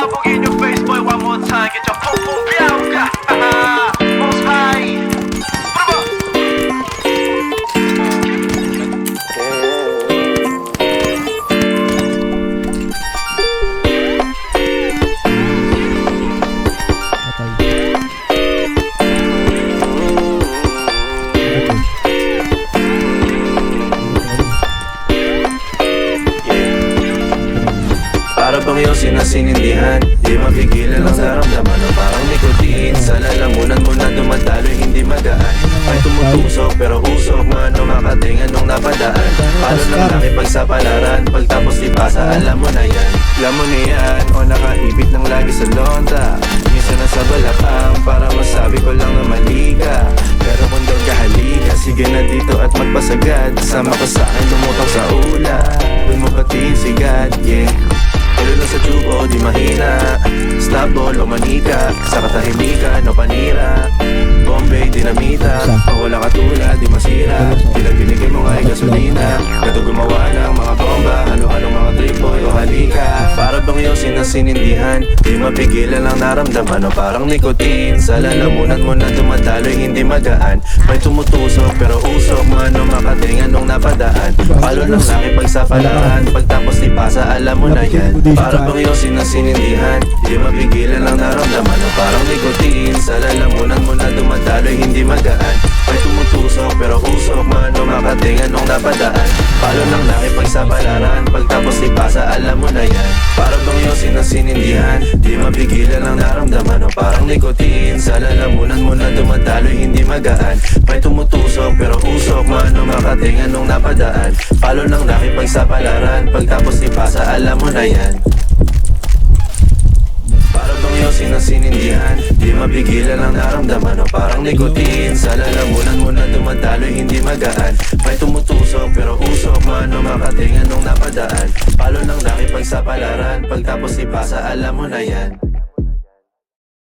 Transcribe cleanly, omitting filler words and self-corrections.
Pasabog in your face, boy, one more time. Get your pum pum biauka. Most high. Para bang iyong sinasinindihan, di mapigilan ang naramdaman o parang nikotin. Sa lalamunan mo na dumadaloy, hindi magaan. May tumutusok pero usok, mano makatingan nung napadaan. Paano lang nakipagsapalaran, pagtapos ipasa, alam mo na yan. Alam mo na yan, o nakaibit lang lagi sa lonta. Minsan nasa balakang, para masabi ko lang na mali ka. Pero kung daw kahalika, sige na dito at magpasagad. Sama ka sa akin, lumutang sa ula. Doon mo patiin si God, yeah. Tuloy lang sa tubo, di mahina. Stop ball o manika, sa katahimikan o panira. Bombay, dinamita, pag wala ka tulad, di masira. Tila binigay mo nga ay gasolina. Kato gumawa ng mga bomba, halo-halong mga trip boy o halika. Para bang iyong sinasinindihan, di mapigilan ang naramdaman o parang nikotin. Sa lalamunan mo na dumadaloy, hindi magaan. May tumutusok pero usok, mano makatingan nung napadaan. Palo lang nakipagsapalaran, pagtapos ipasa, alam mo na yan. Para bang iyong sinasinindihan, di mapigilan ang naramdaman o parang nikotin. Sa lalamunan mo na dumadaloy, hindi magaan. May tumutusok pero usok, mano makatingan nung napadaan. Palo lang nakipagsapalaran, pagtapos ipasa, alam mo na yan. Para bang iyong sinasinindihan, di mapigilan ang naramdaman o parang nikotin. Sa lalamunan mo na dumadaloy, hindi magaan. May tumutusok pero usok, mano makatingan nung napadaan. Palo lang nakipagsapalaran, pagtapos ipasa, alam mo na yan. Para bang iyong sinasinindihan, di mapigilan ang naramdaman o parang nikotin. Sa lalamunan mo na dumadaloy, hindi magaan. May tumutusok pero usok, mano makatingan nung napadaan. Palo lang nakipagsapalaran, pagtapos ipasa, alam mo na yan.